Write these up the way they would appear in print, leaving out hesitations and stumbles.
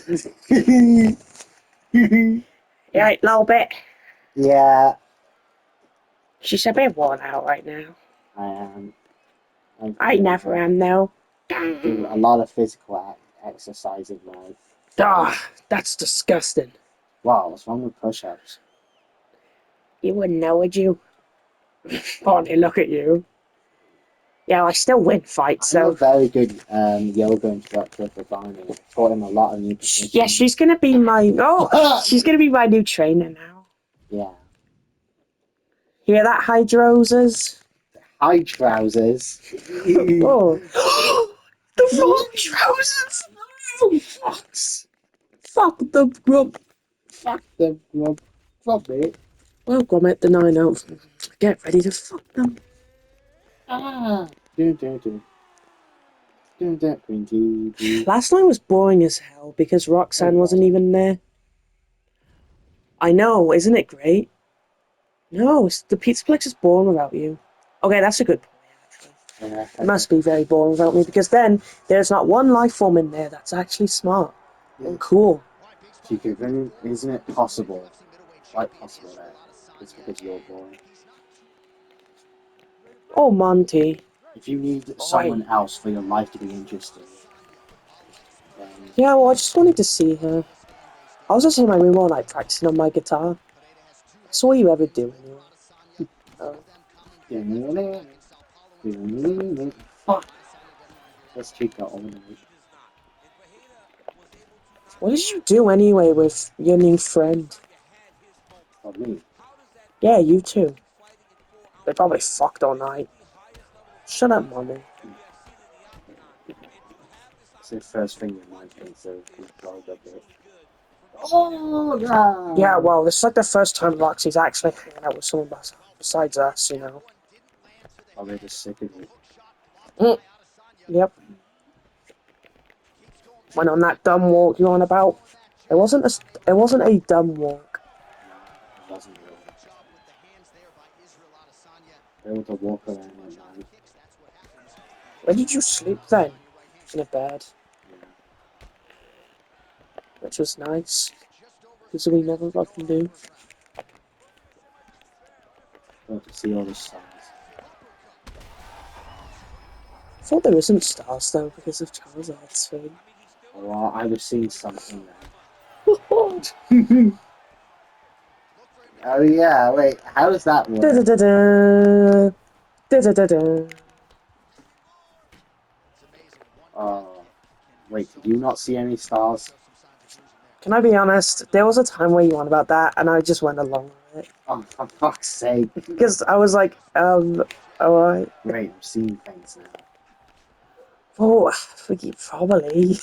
Yeah, a little bit. Yeah, She's a bit worn out right now. I am. I never am, though. Do a lot of physical exercise in life. Ah, that's disgusting. Wow, what's wrong with push-ups? You wouldn't know, would you? Bonnie, look at you. Yeah, I still win fights, I'm a though. very good yoga instructor for Barney. I taught him a lot of new positions. Yeah, she's gonna be my... Oh, she's gonna be my new trainer now. Yeah. Hear that, Hydrosas? High trousers. Oh. The wrong trousers! Oh, fucks. Fuck the grub. Fuck them, grub. Grub it. Well, Grommet, the 9 get ready to fuck them. Ah. Dun, dun, dun. Dun, dun, green tea. Last night was boring as hell because Roxanne wasn't even there. I know, isn't it great? No, the Pizza Plex is boring without you. Okay, that's a good point, actually. Yeah, It must be very boring without me because then there's not one life form in there that's actually smart and cool. Isn't it possible? Quite possible that it's because you're boring. Oh, Monty. If you need Oi. someone else for your life to be interesting, then Yeah, well, I just wanted to see her. I was just in my room all night practicing on my guitar. That's all you ever do anyway. fuck. Let's check that all night. What did you do anyway with your new friend? Oh, me. Yeah, you too. They probably fucked all night. Shut up, mommy. It's the first thing your mind thinks of controlled a bit. Oh, no. Yeah, well, it's like the first time Roxy's actually hanging out with someone besides us, you know. Oh, they're just sick of it. Mm, yep. Went on that dumb walk you're on about. It wasn't a dumb walk. It wasn't really. Able to walk around at night. Where did you sleep then? In a bed, Yeah. which was nice. Because we never fucking do. Got to see all the stars. I thought there isn't stars though because of Charizard's thing. Oh, I was seeing something da there. Oh yeah, wait, how does that work? da da da. Da da da da. Wait, did you not see any stars? Can I be honest? There was a time where you won about that, and I just went along with it. Oh, for fuck's sake. Because I was like, alright. Great, I'm seeing things now. Oh, forgive, probably.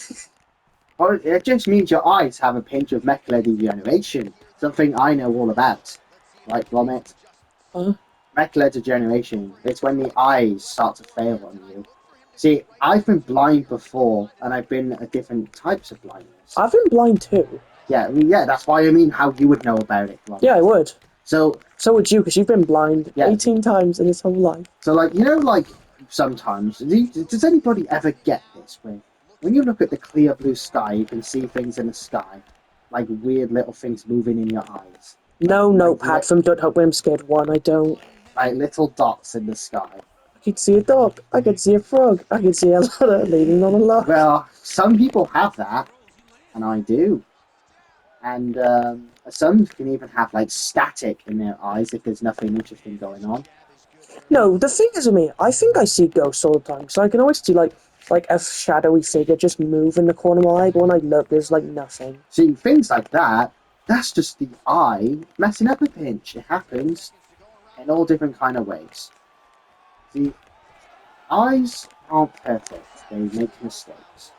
Well, it just means your eyes have a pinch of macular degeneration, something I know all about. Right, Gromit? Huh? Macular degeneration, it's when the eyes start to fail on you. See, I've been blind before, and I've been at different types of blindness. I've been blind too. Yeah, I mean, yeah, that's why I mean how you would know about it, Gromit. Yeah, I would. So would you, because you've been blind 18 times in his whole life. So, like, you know, like, sometimes, does anybody ever get this? Where when you look at the clear blue sky, you can see things in the sky, like weird little things moving in your eyes. No like, notepad like, from Don't Hope I'm Scared 1, I don't. like little dots in the sky. I could see a dog, I could see a frog, I could see a ladder leaning on a log. Well, some people have that, and I do. And some can even have, like, static in their eyes if there's nothing interesting going on. No, the thing is with me, I think I see ghosts all the time, so I can always see, like a shadowy figure just move in the corner of my eye, but when I look, there's, like, nothing. See, things like that, that's just the eye messing up a pinch. It happens in all different kind of ways. The eyes aren't perfect; they make mistakes,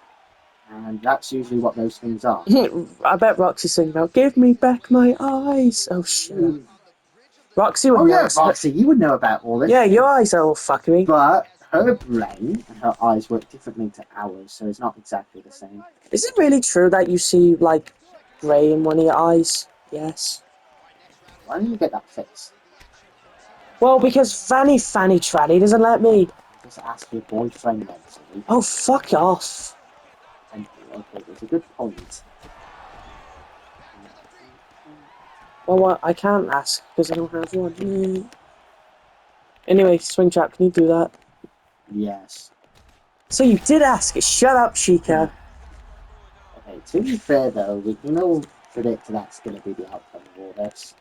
and that's usually what those things are. I bet Roxy's singing about, give me back my eyes. Oh, shit. Roxy would Oh know. yeah, Roxy, you would know about all this. Yeah, your eyes are all fuckery. But her brain and her eyes work differently to ours, so it's not exactly the same. Is it really true that you see, like, grey in one of your eyes? Yes. Why don't you get that fixed? Well, because Fanny Tranny doesn't let me. Just ask your boyfriend then, silly. Oh, fuck off. Thank you. Okay, there's a good point. Well, I can't ask because I don't have one. Anyway, Swing Trap, can you do that? Yes. So you did ask. Shut up, Sheikah. Okay, to be fair though, we can all predict that's going to be the outcome of all this.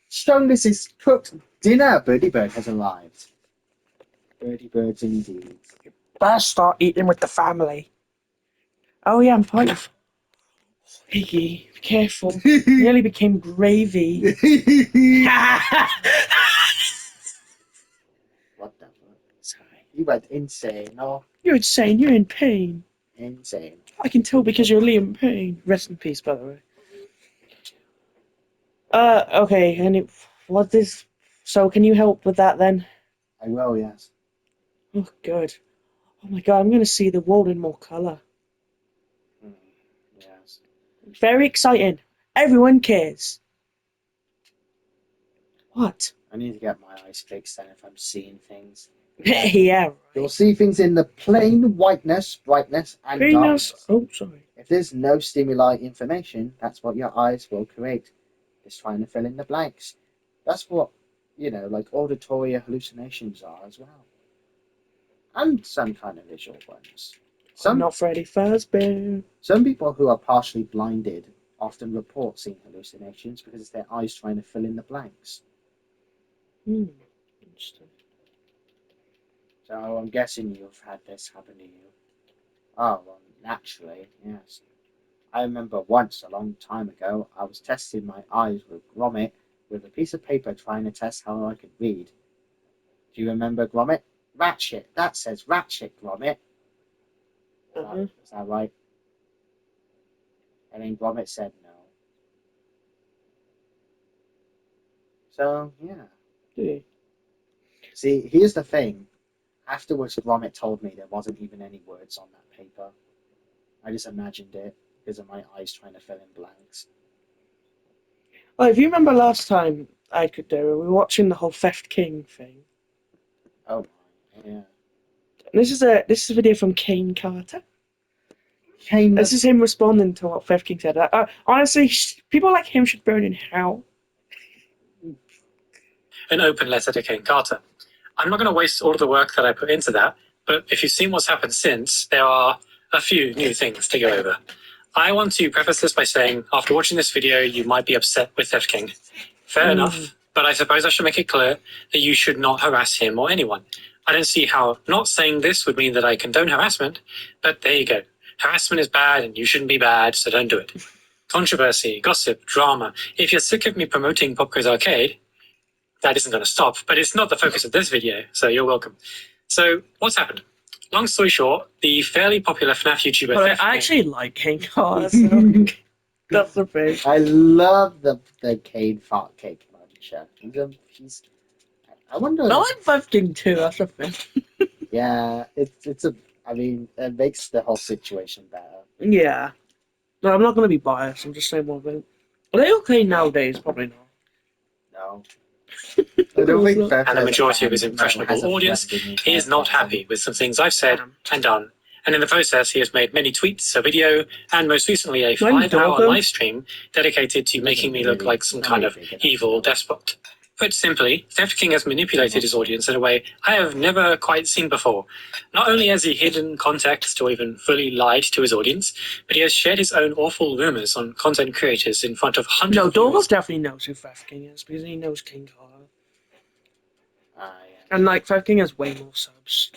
Strongest is cooked dinner. Birdie Bird has arrived. Birdie Birds indeed. Better start eating with the family. Oh yeah, I'm fine. Piggy, be careful. Nearly became gravy. What the fuck? Sorry. You went insane, oh, You're insane. You're in pain. insane. I can tell because you're Liam Payne. Rest in peace, by the way. Okay, and what is... So, can you help with that then? I will, yes. Oh, good. Oh my god, I'm gonna see the world in more colour. Yes. Very exciting. Everyone cares. What? I need to get my eyes fixed then if I'm seeing things. Yeah, You'll right. see things in the plain whiteness, brightness, and Venus. darkness. Oh, sorry. If there's no stimuli information, that's what your eyes will create. It's trying to fill in the blanks. That's what, like auditory hallucinations are as well. And some kind of visual ones. I'm not Freddy Fazbear. Some people who are partially blinded often report seeing hallucinations because it's their eyes trying to fill in the blanks. Interesting. So I'm guessing you've had this happen to you. Oh, well, naturally, yes. I remember once, a long time ago, I was testing my eyes with Gromit with a piece of paper trying to test how I could read. Do you remember Gromit? Ratchet. That says Ratchet, Gromit. Is that right? And then Gromit said no. So, yeah. Yeah. See, here's the thing. Afterwards, Gromit told me there wasn't even any words on that paper. I just imagined it because of my eyes trying to fill in blanks. Well, if you remember last time I could do it, we were watching the whole Theft King thing. Oh my, yeah. And this is a video from Kane Carter. Kane, This is him responding to what Theft King said. Honestly, people like him should burn in hell. An open letter to Kane Carter. I'm not going to waste all of the work that I put into that, but if you've seen what's happened since, there are a few new things to go over. I want to preface this by saying, after watching this video, you might be upset with Theft King. Fair enough, but I suppose I should make it clear that you should not harass him or anyone. I don't see how not saying this would mean that I condone harassment, but there you go. Harassment is bad and you shouldn't be bad, so don't do it. Controversy, gossip, drama. If you're sick of me promoting Pop Quiz Arcade, that isn't going to stop, but it's not the focus of this video, so you're welcome. So, what's happened? Long story short, the fairly popular FNAF YouTuber... But I actually like Kane Carter, so that's the thing. I love the Kane fart cake muncher. I wonder. I like Theft King too, that's the thing. Yeah, it makes the whole situation better. Yeah. No, I'm not going to be biased, I'm just saying one thing. Are they okay nowadays? Probably not. No. I don't think and the majority of his impressionable audience, he is not happy with some things I've said and done. And in the process, he has made many tweets, a video, and most recently a 5-hour live stream dedicated to making me look like some kind of evil despot. Put simply, Theft King has manipulated his audience in a way I have never quite seen before. Not only has he hidden context or even fully lied to his audience, but he has shared his own awful rumors on content creators in front of hundreds No, of viewers. Dorgo definitely knows who Theft King is because he knows King Carter. Yeah. And like Theft King has way more subs.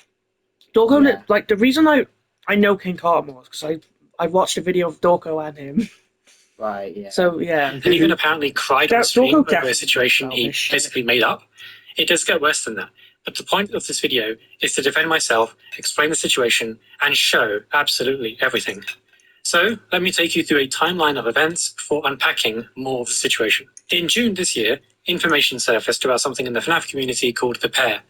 Dorgo, Yeah. like the reason I know King Carter more is because I watched a video of Dorgo and him. Right, yeah. So yeah. And even apparently cried on Dorgo stream over a definitely situation knows he this shit. basically made up. It does get worse than that. But the point of this video is to defend myself, explain the situation, and show absolutely everything. So let me take you through a timeline of events before unpacking more of the situation. In June this year, information surfaced about something in the FNAF community called The Pair.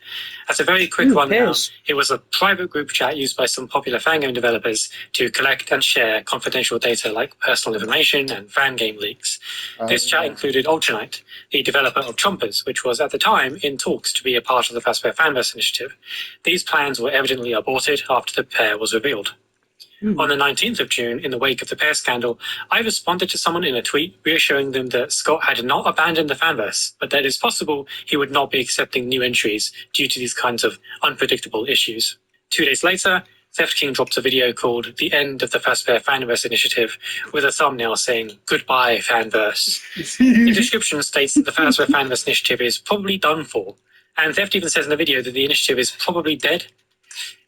As a very quick rundown, Pairs. it was a private group chat used by some popular fangame developers to collect and share confidential data like personal information and fangame leaks. This chat included Ultranite, the developer of Chompers, which was at the time in talks to be a part of the Fazbear Fanverse initiative. These plans were evidently aborted after The Pair was revealed. On the 19th of June, in the wake of the Pair scandal, I responded to someone in a tweet reassuring them that Scott had not abandoned the fanverse, but that it is possible he would not be accepting new entries due to these kinds of unpredictable issues. 2 days later, Theft King dropped a video called The End of the Fazbear Fanverse Initiative with a thumbnail saying, "Goodbye, Fanverse." The description states that the Fazbear Fanverse Initiative is probably done for, and Theft even says in the video that the initiative is probably dead.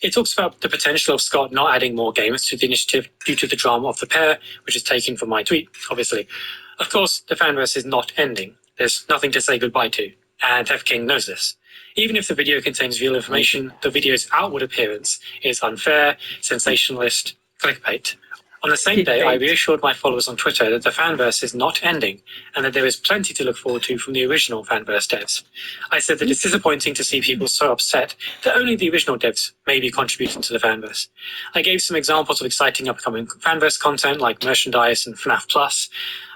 It talks about the potential of Scott not adding more games to the initiative due to the drama of The Pair, which is taken from my tweet, obviously. Of course, the fanverse is not ending. There's nothing to say goodbye to, and Theft King knows this. Even if the video contains real information, the video's outward appearance is unfair, sensationalist, clickbait. On the same day, I reassured my followers on Twitter that the fanverse is not ending, and that there is plenty to look forward to from the original fanverse devs. I said that it's disappointing to see people so upset that only the original devs may be contributing to the fanverse. I gave some examples of exciting upcoming fanverse content like merchandise and FNAF Plus.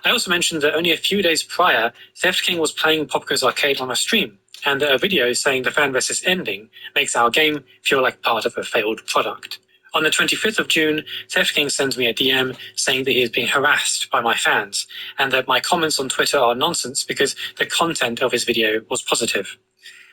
I also mentioned that only a few days prior, Theft King was playing Popgoes Arcade on a stream, and that a video saying the fanverse is ending makes our game feel like part of a failed product. On the 25th of June, Theft King sends me a DM saying that he is being harassed by my fans, and that my comments on Twitter are nonsense because the content of his video was positive.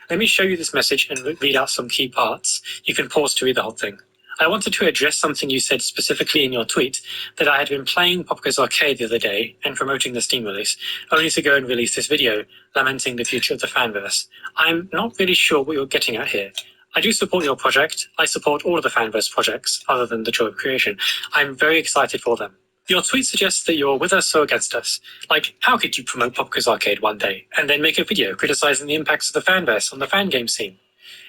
Let me show you this message and read out some key parts. You can pause to read the whole thing. I wanted to address something you said specifically in your tweet, that I had been playing Popgoes Arcade the other day and promoting the Steam release, only to go and release this video, lamenting the future of the fanverse. I'm not really sure what you're getting at here. I do support your project. I support all of the fanverse projects, other than the Joy of Creation. I'm very excited for them. Your tweet suggests that you're with us or against us. Like, how could you promote Popgoes Arcade one day, and then make a video criticizing the impacts of the fanverse on the fangame scene?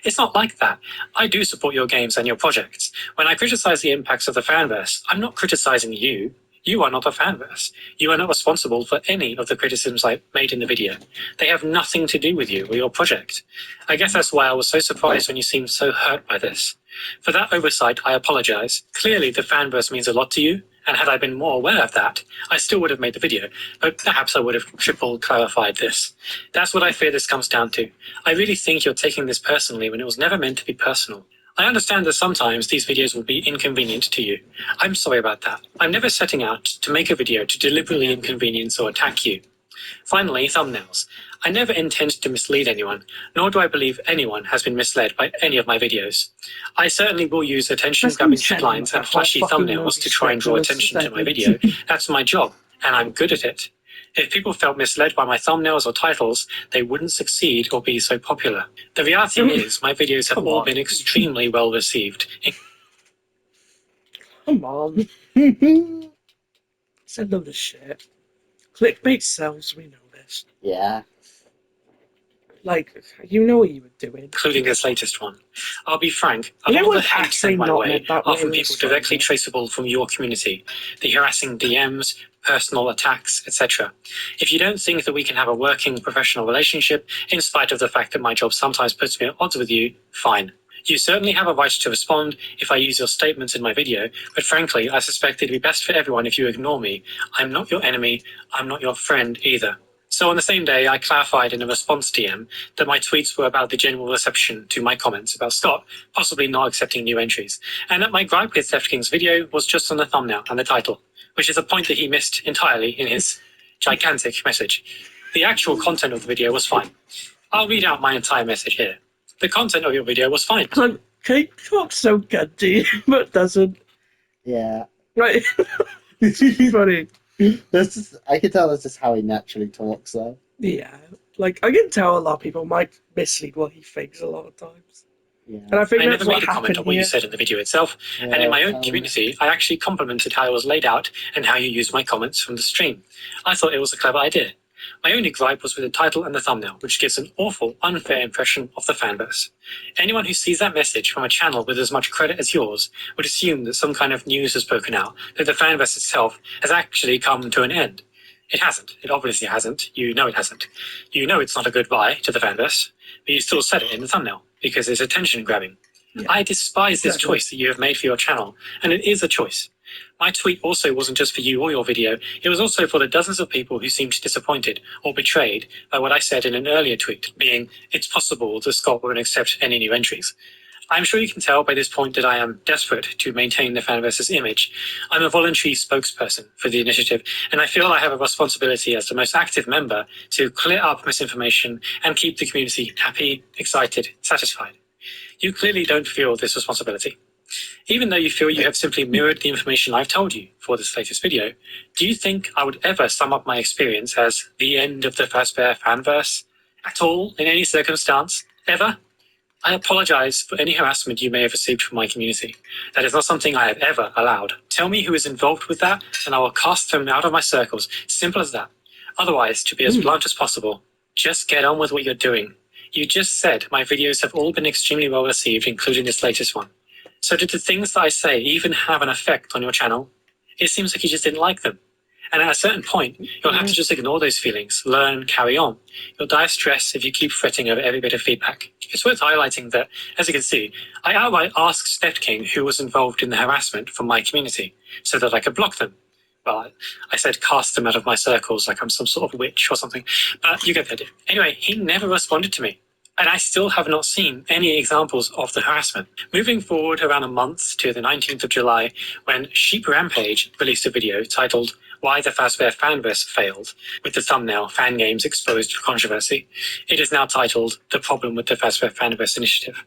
It's not like that. I do support your games and your projects. When I criticize the impacts of the fanverse, I'm not criticizing you. You are not a fanverse. You are not responsible for any of the criticisms I made in the video. They have nothing to do with you or your project. I guess that's why I was so surprised when you seemed so hurt by this. For that oversight, I apologize. Clearly, the fanverse means a lot to you, and had I been more aware of that, I still would have made the video, but perhaps I would have triple clarified this. That's what I fear this comes down to. I really think you're taking this personally when it was never meant to be personal. I understand that sometimes these videos will be inconvenient to you. I'm sorry about that. I'm never setting out to make a video to deliberately inconvenience or attack you. Finally, thumbnails. I never intend to mislead anyone, nor do I believe anyone has been misled by any of my videos. I certainly will use attention-grabbing headlines and flashy thumbnails to try and draw attention to my video. That's my job, and I'm good at it. If people felt misled by my thumbnails or titles, they wouldn't succeed or be so popular. The reality is, my videos have all been extremely well received. Come on. Said load of shit. Clickbait sells, we know this. Yeah. Like, you know what you were doing. Including this latest one. I'll be frank, a You know lot of the what hate actually sent my not way meant that are way from was people fine, directly yeah. traceable from your community. The harassing DMs, personal attacks, etc. If you don't think that we can have a working professional relationship, in spite of the fact that my job sometimes puts me at odds with you, fine. You certainly have a right to respond if I use your statements in my video, but frankly, I suspect it'd be best for everyone if you ignore me. I'm not your enemy, I'm not your friend either. So on the same day, I clarified in a response DM that my tweets were about the general reception to my comments about Scott possibly not accepting new entries, and that my gripe with Theft King's video was just on the thumbnail and the title, which is a point that he missed entirely in his gigantic message. The actual content of the video was fine. I'll read out my entire message here. The content of your video was fine. Like, Kate talks so cunty, but doesn't. Yeah. Right. Funny. I can tell this is how he naturally talks, though. Yeah. Like, I can tell a lot of people might mislead what he thinks a lot of times. Yeah. And I think I that's never what made a comment happened on what here. you said in the video itself, Yeah, and in my own tell me. community, I actually complimented how it was laid out and how you used my comments from the stream. I thought it was a clever idea. My only gripe was with the title and the thumbnail, which gives an awful, unfair impression of the fanverse. Anyone who sees that message from a channel with as much credit as yours would assume that some kind of news has broken out, that the fanverse itself has actually come to an end. It hasn't. It obviously hasn't. You know it hasn't. You know it's not a goodbye to the fanverse, but you still said it in the thumbnail, because it's attention grabbing. Yeah. I despise this Exactly. choice that you have made for your channel, and it is a choice. My tweet also wasn't just for you or your video, it was also for the dozens of people who seemed disappointed or betrayed by what I said in an earlier tweet, being, it's possible that Scott won't accept any new entries. I'm sure you can tell by this point that I am desperate to maintain the fanverse's image. I'm a voluntary spokesperson for the initiative, and I feel I have a responsibility as the most active member to clear up misinformation and keep the community happy, excited, satisfied. You clearly don't feel this responsibility. Even though you feel you have simply mirrored the information I've told you for this latest video, do you think I would ever sum up my experience as the end of the Fazbear fanverse? At all, in any circumstance? Ever? I apologize for any harassment you may have received from my community. That is not something I have ever allowed. Tell me who is involved with that, and I will cast them out of my circles. Simple as that. Otherwise, to be as blunt as possible, just get on with what you're doing. You just said my videos have all been extremely well received, including this latest one. So did the things that I say even have an effect on your channel? It seems like you just didn't like them. And at a certain point, you'll have to just ignore those feelings, learn, carry on. You'll die of stress if you keep fretting over every bit of feedback. It's worth highlighting that, as you can see, I outright asked Steph King who was involved in the harassment from my community, so that I could block them. Well, I said cast them out of my circles like I'm some sort of witch or something, but you get the idea. Anyway, he never responded to me. And I still have not seen any examples of the harassment. Moving forward around a month to the 19th of July, when Sheep Rampage released a video titled Why the Fazbear Fanverse Failed, with the thumbnail Fan Games Exposed for Controversy. It is now titled The Problem with the Fazbear Fanverse Initiative.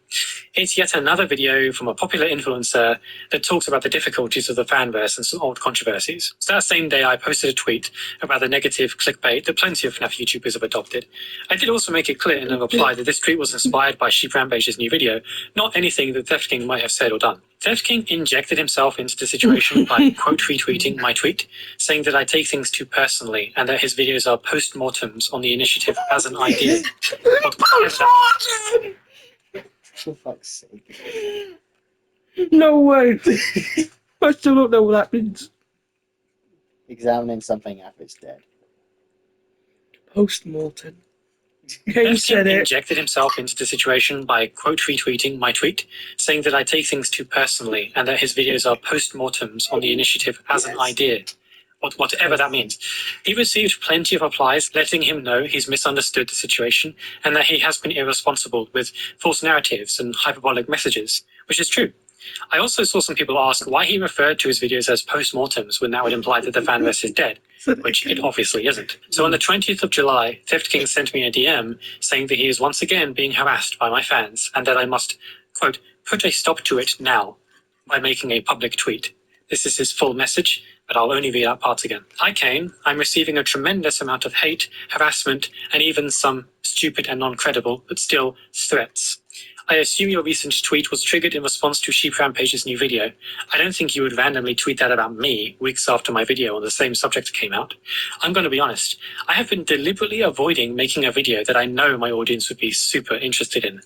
It's yet another video from a popular influencer that talks about the difficulties of the fanverse and some old controversies. So that same day I posted a tweet about the negative clickbait that plenty of FNAF YouTubers have adopted. I did also make it clear in a reply that this tweet was inspired by Sheep Rampage's new video, not anything that Theft King might have said or done. Theft King injected himself into the situation by quote retweeting my tweet, saying that I take things too personally and that his videos are post-mortems on the initiative as an idea. For fuck's sake. No way. I still don't know what that means. Examining something after it's dead. Post-mortem. King Theft said King it. injected himself into the situation by quote retweeting my tweet, saying that I take things too personally and that his videos are post-mortems on the initiative as an idea. Whatever that means. He received plenty of replies letting him know he's misunderstood the situation and that he has been irresponsible with false narratives and hyperbolic messages, which is true. I also saw some people ask why he referred to his videos as post-mortems when that would imply that the fanverse is dead, which it obviously isn't. So on the 20th of July, Theft King sent me a DM saying that he is once again being harassed by my fans and that I must, quote, put a stop to it now by making a public tweet. This is his full message, but I'll only read out parts again. Hi Kane, I'm receiving a tremendous amount of hate, harassment, and even some stupid and non-credible, but still, threats. I assume your recent tweet was triggered in response to Sheep Rampage's new video. I don't think you would randomly tweet that about me weeks after my video on the same subject came out. I'm going to be honest, I have been deliberately avoiding making a video that I know my audience would be super interested in.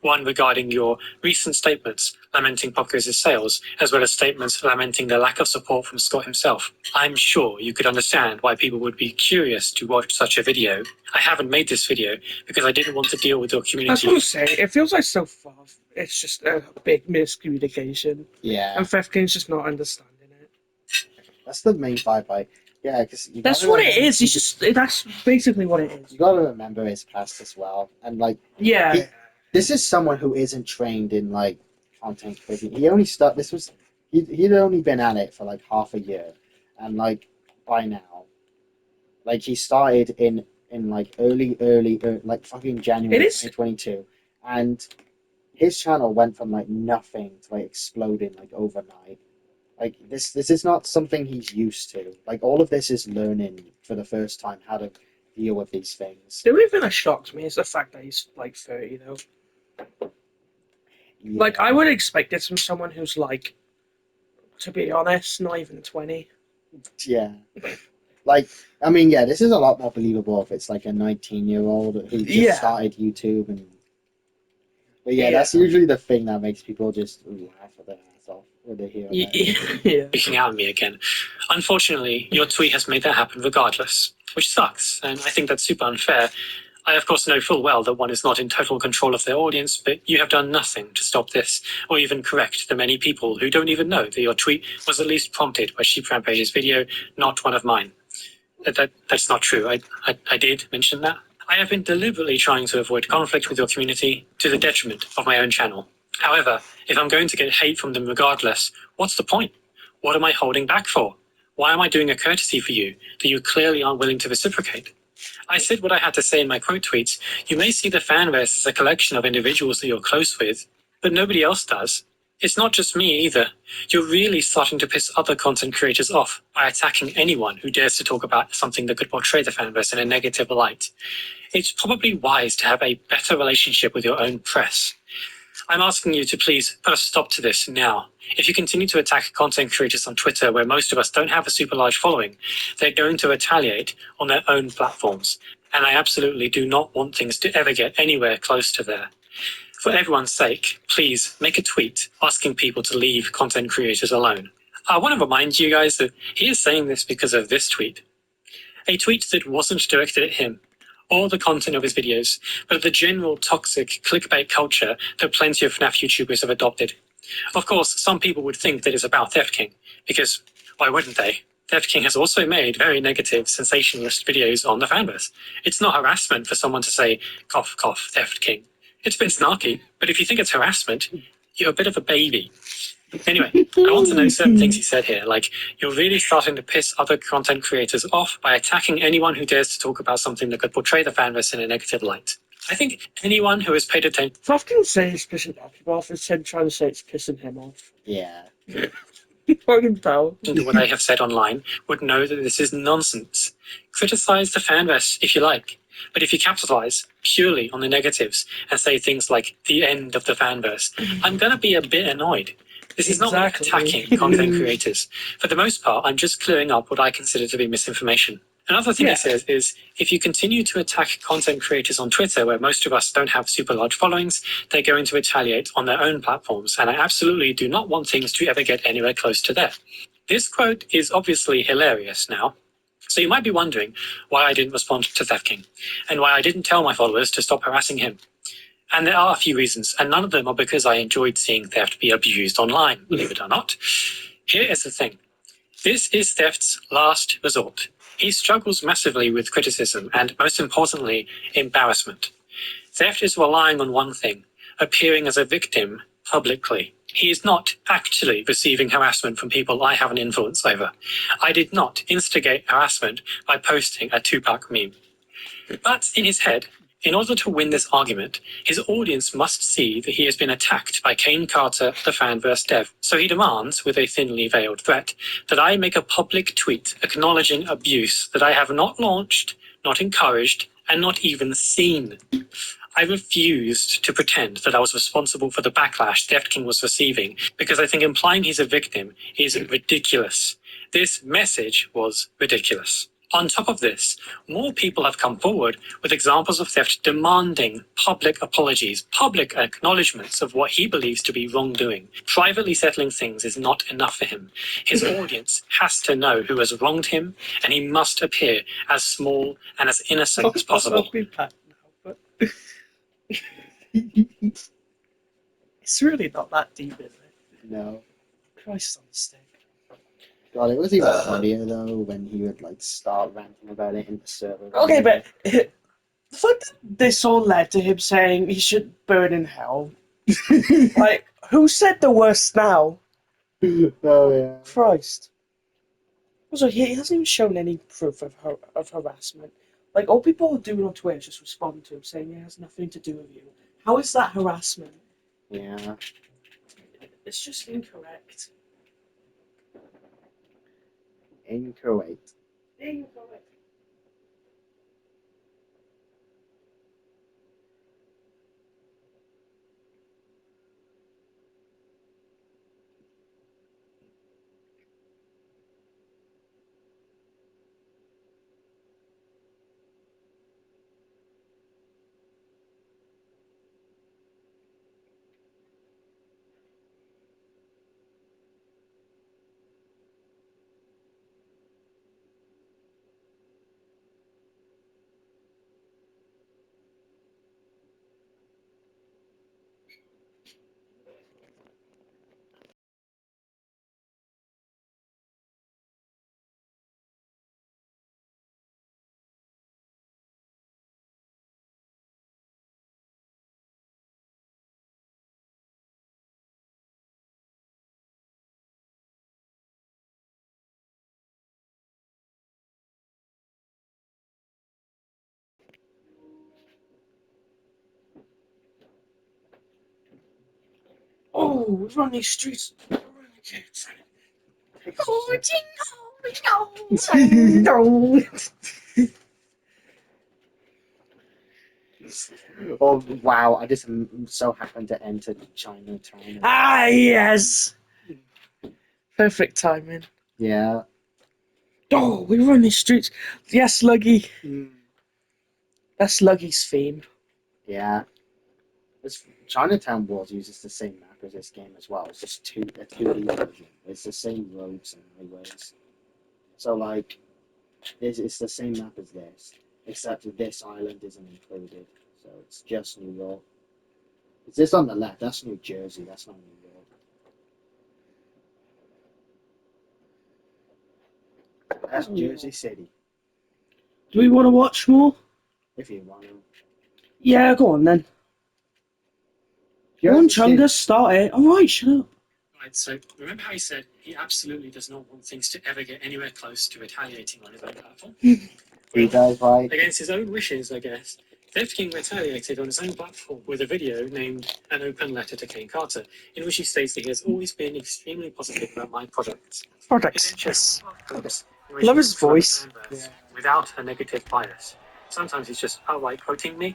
One regarding your recent statements lamenting Popgoes' sales, as well as statements lamenting the lack of support from Scott himself. I'm sure you could understand why people would be curious to watch such a video. I haven't made this video because I didn't want to deal with your That's community. what I'm saying. It feels like so far. It's just a big miscommunication. Yeah, And Theft King's just not understanding it. that's the main vibe. Like, yeah, because That's what it is. It's just, that's basically what it is. You gotta remember his past as well, and like, Yeah. this is someone who isn't trained in like content creating. He only start. This was he'd only been at it for like half a year, and like by now, like he started in in like like fucking January It is- 2022, and his channel went from like nothing to like exploding like overnight. Like this is not something he's used to. Like all of this is learning for the first time how to deal with these things. The only thing that shocks me is the fact that he's like 30 though. Like Yeah. I would expect it from someone who's like, to be honest, not even 20. Yeah. Like, I mean, yeah, this is a lot more believable if it's like a 19-year-old who just Yeah. started YouTube and. But yeah, Yeah. that's usually the thing that makes people just laugh at their ass off when they hear about it. Yeah. Speaking out at me again. Unfortunately, your tweet has made that happen regardless, which sucks, and I think that's super unfair. I, of course, know full well that one is not in total control of their audience, but you have done nothing to stop this, or even correct the many people who don't even know that your tweet was at least prompted by Sheep Rampage's video, not one of mine. That's not true. I did mention that. I have been deliberately trying to avoid conflict with your community to the detriment of my own channel. However, if I'm going to get hate from them regardless, what's the point? What am I holding back for? Why am I doing a courtesy for you that you clearly aren't willing to reciprocate? I said what I had to say in my quote tweets. You may see the fanverse as a collection of individuals that you're close with, but nobody else does. It's not just me either. You're really starting to piss other content creators off by attacking anyone who dares to talk about something that could portray the fanverse in a negative light. It's probably wise to have a better relationship with your own press. I'm asking you to please put a stop to this now. If you continue to attack content creators on Twitter, where most of us don't have a super large following, they're going to retaliate on their own platforms. And I absolutely do not want things to ever get anywhere close to there. For everyone's sake, please make a tweet asking people to leave content creators alone. I want to remind you guys that he is saying this because of this tweet. A tweet that wasn't directed at him or the content of his videos, but the general toxic clickbait culture that plenty of FNAF YouTubers have adopted. Of course, some people would think that it's about Theft King, because why wouldn't they? Theft King has also made very negative, sensationalist videos on the fanverse. It's not harassment for someone to say, cough, cough, Theft King. It's a bit snarky, but if you think it's harassment, you're a bit of a baby. Anyway, I want to know certain things he said here, like you're really starting to piss other content creators off by attacking anyone who dares to talk about something that could portray the fanverse in a negative light. I think anyone who has paid attention Often say it's pissing people off instead of trying to say it's pissing him off. Yeah. I can tell. to what I have said online would know that this is nonsense. Criticize the fanverse if you like, but if you capitalize purely on the negatives and say things like the end of the fanverse, I'm gonna be a bit annoyed. This is not me Exactly. attacking content creators. For the most part, I'm just clearing up what I consider to be misinformation. Another thing Yeah. he says is, if you continue to attack content creators on Twitter, where most of us don't have super large followings, they're going to retaliate on their own platforms, and I absolutely do not want things to ever get anywhere close to there. This quote is obviously hilarious now. So you might be wondering why I didn't respond to Theft King, and why I didn't tell my followers to stop harassing him. And there are a few reasons, and none of them are because I enjoyed seeing theft be abused online, believe it or not. Here is the thing. This is Theft's last resort. He struggles massively with criticism and, most importantly, embarrassment. Theft is relying on one thing, appearing as a victim publicly. He is not actually receiving harassment from people I have an influence over. I did not instigate harassment by posting a Tupac meme. But in his head, in order to win this argument, his audience must see that he has been attacked by Kane Carter, the fanverse dev. So he demands, with a thinly veiled threat, that I make a public tweet acknowledging abuse that I have not launched, not encouraged, and not even seen. I refused to pretend that I was responsible for the backlash Theft King was receiving because I think implying he's a victim is ridiculous. This message was ridiculous. On top of this, more people have come forward with examples of theft demanding public apologies, public acknowledgements of what he believes to be wrongdoing. Privately settling things is not enough for him. His audience has to know who has wronged him, and he must appear as small and as innocent as possible. I'll be back now, but it's really not that deep, is it? No. Christ on a stick. God, it was even funnier though when he would like start ranting about it in the server. Okay, but the fact that this all led to him saying he should burn in hell. Like, who said the worst now? Oh yeah. Christ. Also, he hasn't even shown any proof of harassment. Like, all people are doing on Twitter is just respond to him saying it has nothing to do with you. How is that harassment? Yeah. It's just incorrect. Incorrect. Incorrect. Oh, we run these streets. Oh, jingle, Oh wow! I just so happened to enter Chinatown. Ah, yes. Perfect timing. Yeah. Oh, we run these streets. Yes, Sluggy. That's Sluggy's theme. Yeah. Chinatown Wars uses the same map as this game as well. It's just a 2D version. It's the same roads and highways. So like, it's the same map as this, except this island isn't included. So it's just New York. It's this on the left. That's New Jersey. That's not New York. That's Jersey City. Do we want to watch more? If you want to. Yeah, go on then. Go on, Chungus, start it. Alright, shut up. Right, so remember how he said he absolutely does not want things to ever get anywhere close to retaliating on his own platform? He does like. Against his own wishes, I guess, Theft King retaliated on his own platform with a video named An Open Letter to Kane Carter, in which he states that he has always been extremely positive about my projects. Projects. His Yes. interests Love his voice. without a negative bias. Sometimes he's just outright quoting me.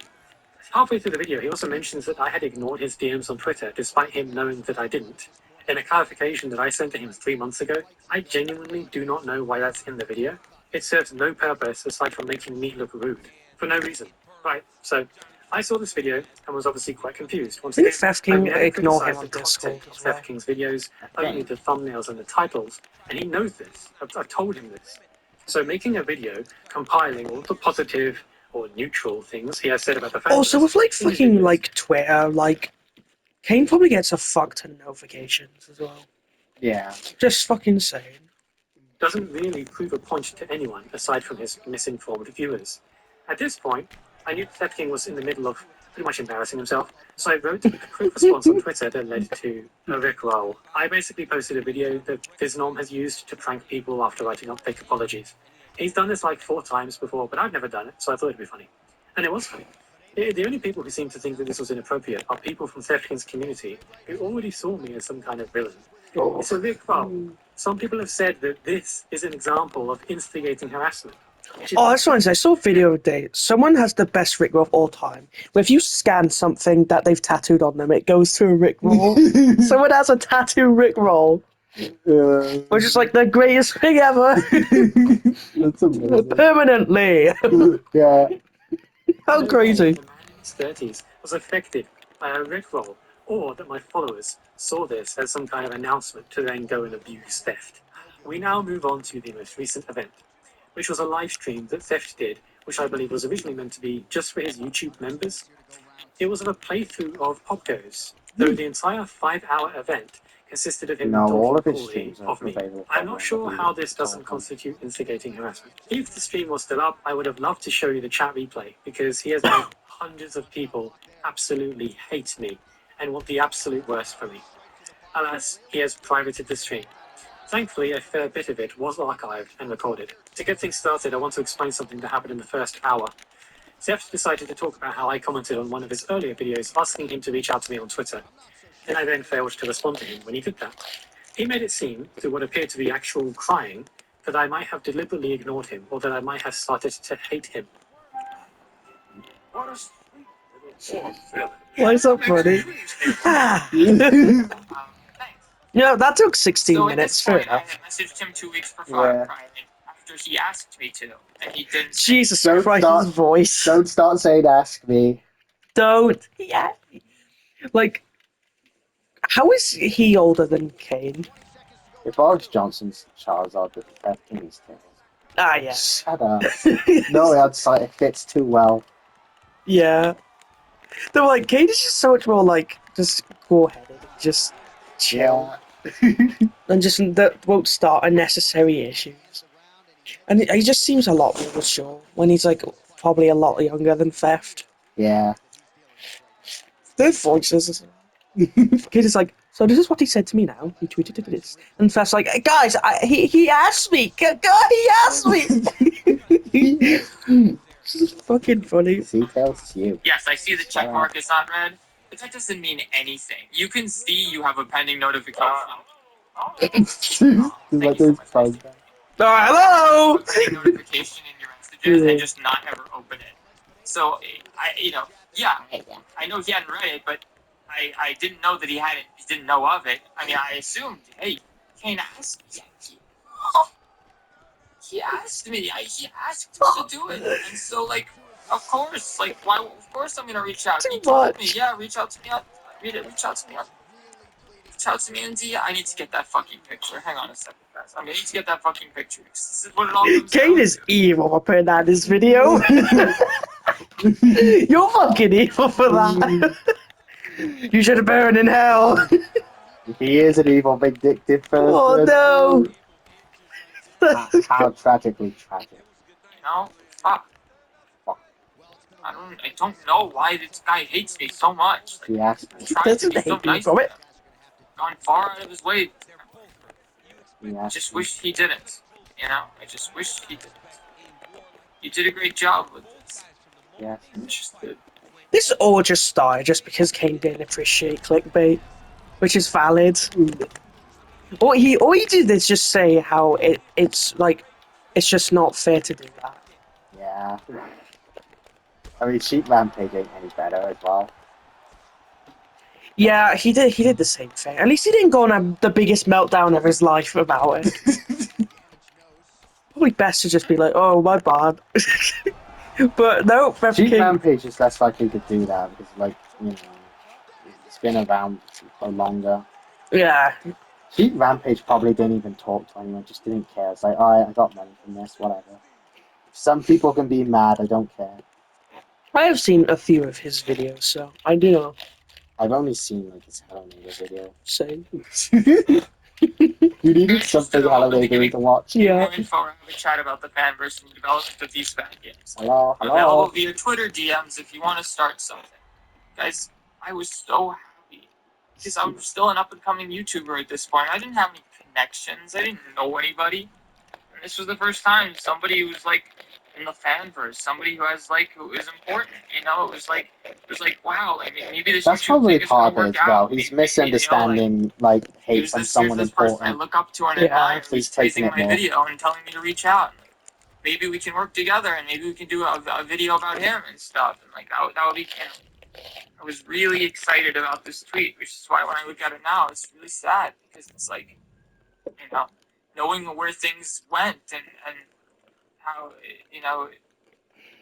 Halfway through the video, he also mentions that I had ignored his DMs on Twitter, despite him knowing that I didn't. In a clarification that I sent to him 3 months ago, I genuinely do not know why that's in the video. It serves no purpose aside from making me look rude. For no reason. Right, so I saw this video and was obviously quite confused. Once Didn't again, Theft I King never ignore criticised him on the Discord content of as well? Theft King's videos, only the thumbnails and the titles, and he knows this. I've told him this. So making a video compiling all the positive or neutral things he has said about the fans. Also, with like fucking like Twitter, like Kane probably gets a fuck ton of notifications as well. Yeah. Just fucking saying. Doesn't really prove a point to anyone aside from his misinformed viewers. At this point, I knew Theft King was in the middle of pretty much embarrassing himself, so I wrote a quick response on Twitter that led to a rickroll. I basically posted a video that Visnom has used to prank people after writing up fake apologies. He's done this like 4 times before, but I've never done it, so I thought it'd be funny. And it was funny. The only people who seem to think that this was inappropriate are people from Theft King's community who already saw me as some kind of villain. It's a rickroll. Some people have said that this is an example of instigating harassment. Oh, that's what I saw a video today. Someone has the best Rickroll of all time. Where if you scan something that they've tattooed on them, it goes to a Rickroll. Someone has a tattoo Rickroll, which is like the greatest thing ever. That's amazing. Permanently. Yeah. How crazy. The man in his 30s was affected by a rickroll, or that my followers saw this as some kind of announcement to then go and abuse Theft. We now move on to the most recent event, which was a live stream that Theft did, which I believe was originally meant to be just for his YouTube members. It was of a playthrough of Popgoes, though the entire 5-hour event consisted of him No, all talking of his poorly streams are of me. available I'm not sure online, how this it's all doesn't fun. constitute instigating harassment. If the stream was still up, I would have loved to show you the chat replay, because he has made hundreds of people absolutely hate me and want the absolute worst for me. Alas, he has privated the stream. Thankfully, a fair bit of it was archived and recorded. To get things started, I want to explain something that happened in the first hour. Zeph decided to talk about how I commented on one of his earlier videos asking him to reach out to me on Twitter, and I then failed to respond to him when he did that. He made it seem, through what appeared to be actual crying, that I might have deliberately ignored him, or that I might have started to hate him. What a sweet little feeling. Why is that funny? Ah. Thanks. Yeah, that took 16 So minutes. at Fair this point, I enough. had messaged him 2 weeks before Yeah. Friday after he asked me to, and he didn't. Jesus Don't Christ, start- his voice. Don't start saying ask me. Don't. Yeah. Like, how is he older than Kane? If Boris Johnson's Charizard with the Death King's tail. Ah, yeah. Shut up. No, it fits too well. Yeah. They're like, Kane is just so much more like, just cool-headed. Just chill. Yeah. And just that won't start unnecessary issues. And he just seems a lot more mature when he's like probably a lot younger than Theft. Yeah. Their voices as well. Kid is like, so this is what he said to me now. He tweeted this. And Theft's like, guys, he asked me. He asked me. This is fucking funny. See, tells you. Yes, I see the check mark is not red, but that doesn't mean anything. You can see you have a pending notification. Like those bugs. Oh, hello. A pending notification in your messages and just not ever open it. So I know he hadn't read it, but I didn't know that he hadn't. He didn't know of it. I mean, I assumed, hey, Kane asked. He asked me. He asked me to do it, and so like, of course, like, why? Of course, I'm gonna reach out. He told me, yeah, reach out to me on. Reach out to me on. Reach out to me on D. I need to get that fucking picture. Hang on a second, guys. I need to get that fucking picture. This is what it all comes Kane down is to. evil for putting that in this video. You're fucking evil for that. You should burn in hell. He is an evil, vindictive person. Oh no. How tragically tragic. You know, fuck. I don't know why this guy hates me so much. Like, He asked I'm me. trying to Doesn't be so hate me nice from to it. him. Gone far out of his way. He I asked just me. wish he didn't. You know, I just wish he didn't. You did a great job with this. He asked me. It's just that This all just started just because Kane didn't appreciate clickbait, which is valid. All he did is just say how it's like it's just not fair to do that. Yeah. I mean, Sheep Rampage ain't any better as well. Yeah, he did the same thing. At least he didn't go on the biggest meltdown of his life about it. Probably best to just be like, oh my bad. But no, Rev Sheep King. Rampage is less likely to do that because, like, you know, it's been around for longer. Yeah, Sheep Rampage probably didn't even talk to anyone, just didn't care. It's like, alright, I got money from this, whatever. Some people can be mad, I don't care. I have seen a few of his videos, so I do know. I've only seen, like, his Hello Neighbor video. Same. You needed something Hello Neighbor to watch. Yeah. more info or have a chat about the fan versus the development of these fan games. Hello, Available hello. via Twitter DMs if you want to start something. Guys, I was so happy. Because I'm still an up and coming YouTuber at this point. I didn't have any connections. I didn't know anybody. And this was the first time somebody who was like in the fanverse, somebody who is important. You know, it was like wow, like maybe this That's YouTube probably thing is gonna part of it work as well. out. He's Maybe, misunderstanding, like, hate here's from this someone person I important. look up to and Yeah, admire. so he's He's praising taking it my more. video and telling me to reach out. And, like, maybe we can work together and maybe we can do a video about him and stuff. And like that would be. I was really excited about this tweet, which is why when I look at it now, it's really sad because it's like, you know, knowing where things went and how, you know.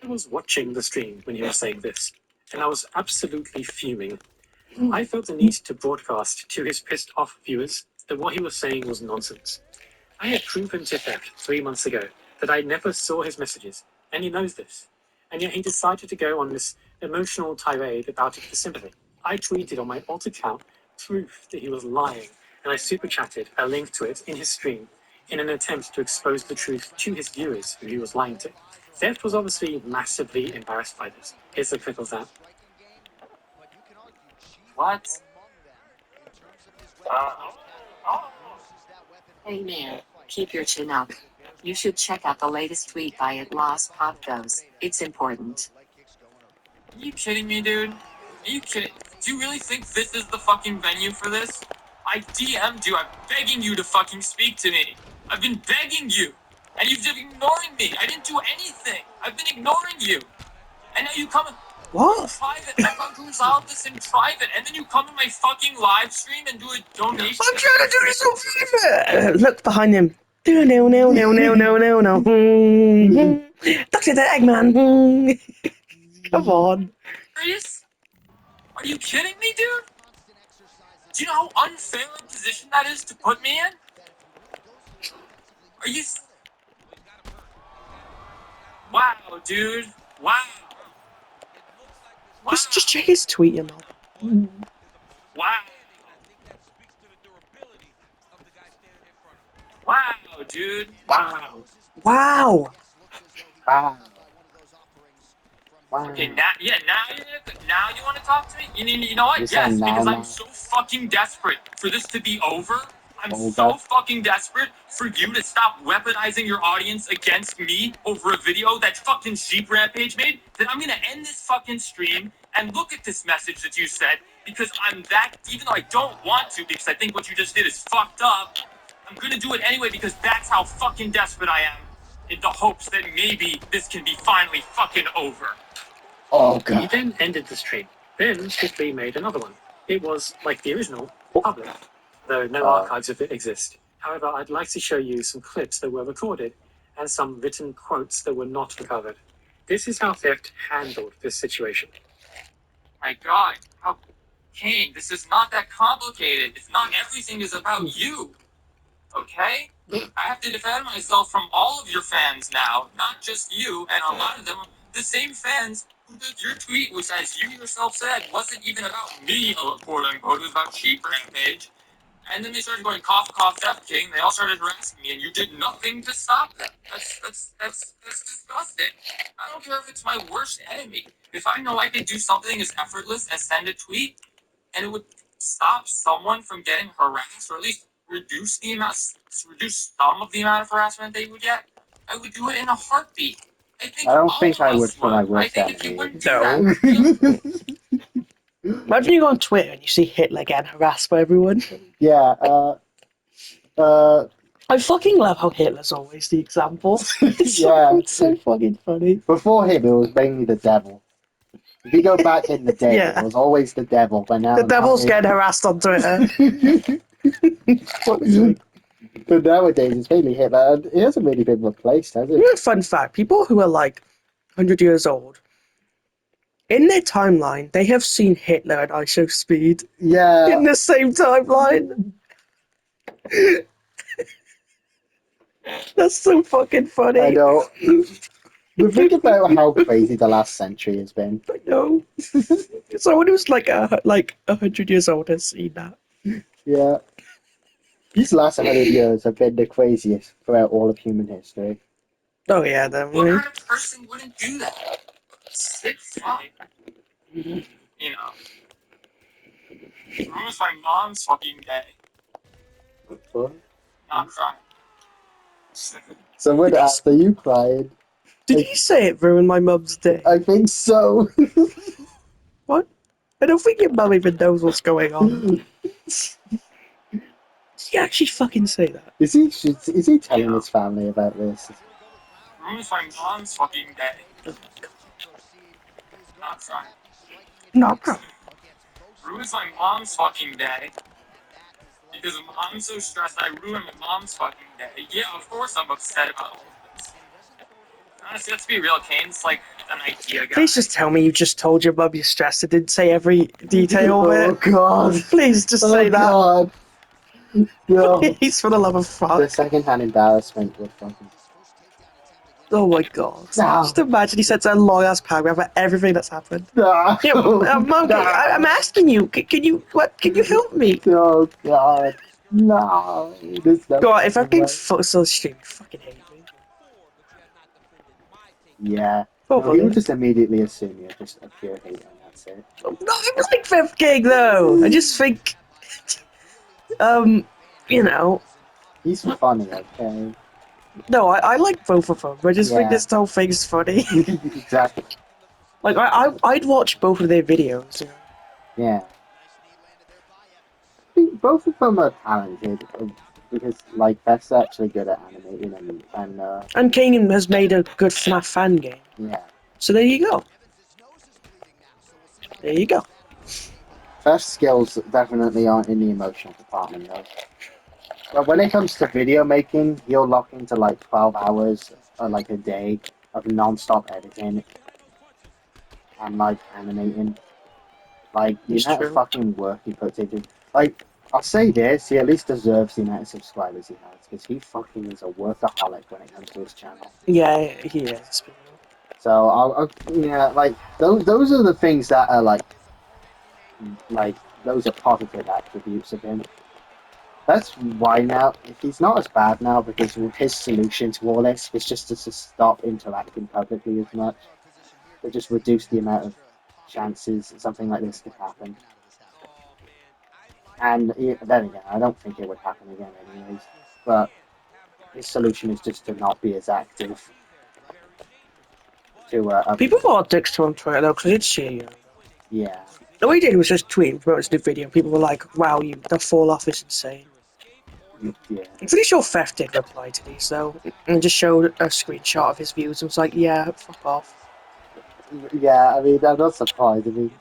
I was watching the stream when he was saying this, and I was absolutely fuming. I felt the need to broadcast to his pissed off viewers that what he was saying was nonsense. I had proven to Theft 3 months ago that I never saw his messages, and he knows this. And yet he decided to go on this emotional tirade about it for sympathy. I tweeted on my alt account proof that he was lying, and I super chatted a link to it in his stream in an attempt to expose the truth to his viewers who he was lying to. Theft was obviously massively embarrassed by this. Here's the clip of that. What? Hey man, keep your chin up. You should check out the latest tweet by at Los Popdos. It's important. Are you kidding me, dude? Are you kidding? Do you really think this is the fucking venue for this? I DM'd you. I'm begging you to fucking speak to me. I've been begging you. And you've been ignoring me. I didn't do anything. I've been ignoring you. And now you come in What? private. I'm going to resolve this in private. And then you come in my fucking live stream and do a donation. I'm trying to do this on private. Look behind him. No, no, no, no, no, no, no, no. Dr. the Eggman. Come on. Serious? Are you kidding me, dude? Do you know how unfair a position that is to put me in? Are you... Wow, dude. Wow. Wow. Just check his tweet, you know. Wow. Wow, dude. Wow. Wow. Wow. Wow. Okay, now you want to talk to me? You know what? You're Yes, saying now, because now. I'm so fucking desperate for this to be over. I'm Over. so fucking desperate for you to stop weaponizing your audience against me over a video that fucking Sheep Rampage made, that I'm gonna end this fucking stream and look at this message that you said, because I'm that, even though I don't want to, because I think what you just did is fucked up, I'm gonna do it anyway because that's how fucking desperate I am, in the hopes that maybe this can be finally fucking over. Oh He god. then ended the stream. Then quickly made another one. It was, like the original, public, though no archives of it exist. However, I'd like to show you some clips that were recorded and some written quotes that were not recovered. This is how Theft handled this situation. My god, how Kane, this is not that complicated. It's not everything is about you. Okay? I have to defend myself from all of your fans now, not just you, and a lot of them, the same fans who did your tweet, which as you yourself said, wasn't even about me, quote unquote, it was about Sheep Rampage. And then they started going cough, cough, Death King. They all started harassing me, and you did nothing to stop them. That's disgusting. I don't care if it's my worst enemy. If I know I could do something as effortless as send a tweet, and it would stop someone from getting harassed, or at least reduce some of the amount of harassment they would get, I would do it in a heartbeat. I think I don't all think of I us would for my I worst think if you enemy. wouldn't do No. that, Imagine you go on Twitter and you see Hitler getting harassed by everyone. Yeah, I fucking love how Hitler's always the example. It's Yeah. it's so fucking funny. before him it was mainly the devil. If you go back in the day, Yeah. it was always the devil, but now The devil's getting harassed on Twitter. But nowadays it's mainly Hitler, and it hasn't really been replaced, has You it? know, fun fact: people who are like 100 years old, in their timeline, they have seen Hitler and ISO Speed Yeah, in the same timeline. That's so fucking funny. I know. But think about how crazy the last century has been. I know. Someone who's like 100 years old has seen that. Yeah. These last 100 years have been the craziest throughout all of human history. Oh yeah, what then. kind of person wouldn't do that? Sick fuck. You know. Ruins my mom's fucking day. Not crying. Someone after you cried. Did you say it ruined my mum's day? I think so. What? I don't think your mum even knows what's going on. Did he actually fucking say that? Is he telling his family about this? Ruins my mom's fucking day. Not crying. No. Ruins my mom's fucking day. Because mom's so stressed, I ruined my mom's fucking day. Yeah, of course I'm upset about all of this. Honestly, let's be real, Kane's like an idea guy. Please just tell me you just told your mum you're stressed and didn't say every detail of Oh it. god. Please just say that. God. No. Please, for the love of The fuck. second-hand embarrassment would fucking. Oh my god. No. Just imagine he sends a long ass paragraph about everything that's happened. No. Yeah, Mum, No. I'm asking you. Can you help me? Oh god. No. There's no God, if I fucking can way. still stream, you fucking hate me. Yeah. Oh, No, he fuck would it. just immediately assume you're just a pure hater, and that's it. No, I like Fifth King though. I just think, you know, He's funny, okay? No, I like both of them. I just think Yeah. this whole thing's funny. Exactly. Like, I'd watch both of their videos. You know? Yeah. I think both of them are talented because, like, Beth's actually good at animating and And Kanan has made a good FNAF fan game. yeah. So there you go. There you go. Beth's skills definitely aren't in the emotional department, though. But when it comes to video making, he'll lock into like 12 hours or like a day of non-stop editing and like animating. Like the It's amount of true. fucking work he puts into. Like I'll say this, he at least deserves the amount of subscribers he has because he fucking is a workaholic when it comes to his channel. Yeah, he is. So yeah, like those are the things that are like those are positive attributes of him. That's why now he's not as bad now because his solution to all this was just to stop interacting publicly as much. To just reduce the amount of chances something like this could happen. And then again, I don't think it would happen again anyways. But his solution is just to not be as active. To other People things. are dicks to on Twitter though, because it's shit. Yeah, All he did was just tweet and promote his new video. People were like, "Wow, the fall off is insane." yeah, I'm pretty sure Theft did reply to these though, and just showed a screenshot of his views and was like, "Yeah, fuck off." yeah. I mean, I'm not surprised. I mean,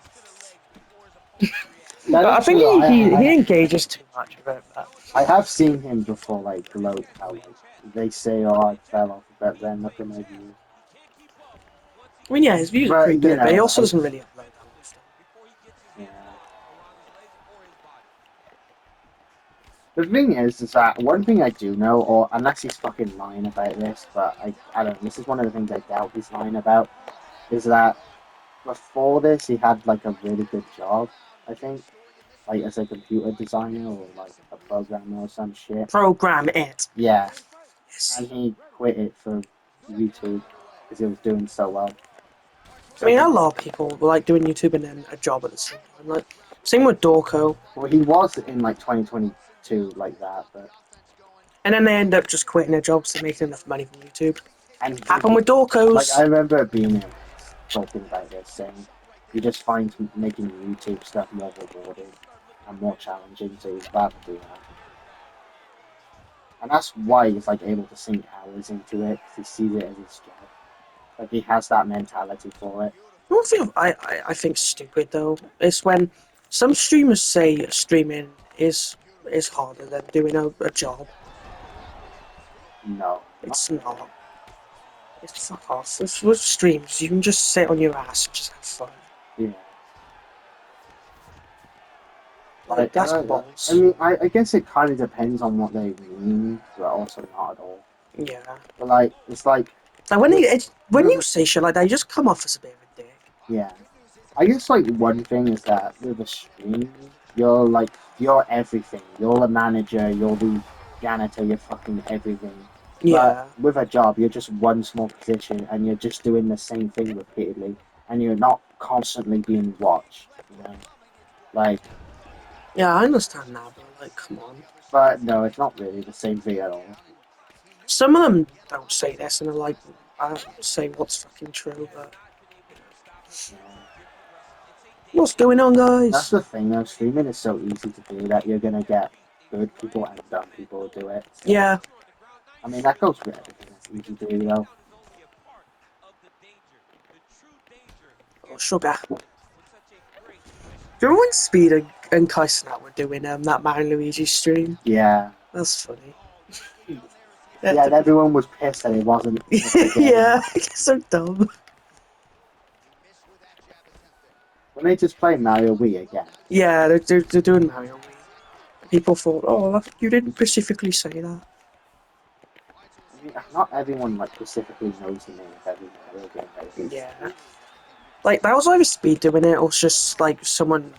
that But I is think true. he engages too much with it. But I have seen him before, like gloat how like they say, "Oh, I fell off," but then look at my views. I mean, yeah, his views are pretty But you good, but he know, also doesn't really upload that often. yeah. The thing is that one thing I do know, or unless he's fucking lying about this, but I don't know, this is one of the things I doubt he's lying about, is that before this he had like a really good job, I think, like as a computer designer or like a programmer or some shit. Program it. Yeah, Yes. and he quit it for YouTube because it was doing so well. I mean, So, a lot of people like doing YouTube and then a job at the same time. Like, same with Dorco, well, he was in like 2022 like that, but and then they end up just quitting their jobs to make enough money from YouTube. and Happened with like I Dorcos. remember being there once talking about this, saying you just find making YouTube stuff more rewarding and more challenging, so you'd rather do that. And that's why he's like able to sink hours into it because he sees it as his job. Like he has that mentality for it. One thing I think stupid though is when some streamers say streaming is harder than doing a job. No, not It's really. not. It's fuck off. With streams, you can just sit on your ass and just have fun. Yeah. Like that's I balls. mean, I guess it kind of depends on what they mean, but also not at all. Yeah. But like, it's like, Like when with, when you with say shit like that, you just come off as a bit of a dick. yeah. I guess like one thing is that with a stream, you're everything. You're the manager, you're the janitor, you're fucking everything. But Yeah. with a job, you're just one small position and you're just doing the same thing repeatedly and you're not constantly being watched, you know? Like, Yeah, I understand that, but like, come on. but no, it's not really the same thing at all. Some of them don't say this and are like, I don't say what's fucking true, but Yeah. what's going on, That's guys? the thing though, streaming is so easy to do that you're gonna get good people and dumb people to do it. So Yeah. I mean that goes for everything that's easy to do though. Oh, sugar. Do you remember when Speed and Kai Snap were doing that Mario Luigi stream? Yeah. That's funny. Yeah, and everyone was pissed that it wasn't just a game. Yeah, it's so dumb. When they just play Mario Wii again. Yeah, they're doing Mario Wii. People thought, oh, you didn't specifically say that. I mean, not everyone like specifically knows the name of every Mario game that exists. Yeah. Like, that was either Speed doing it or it's just, like, someone,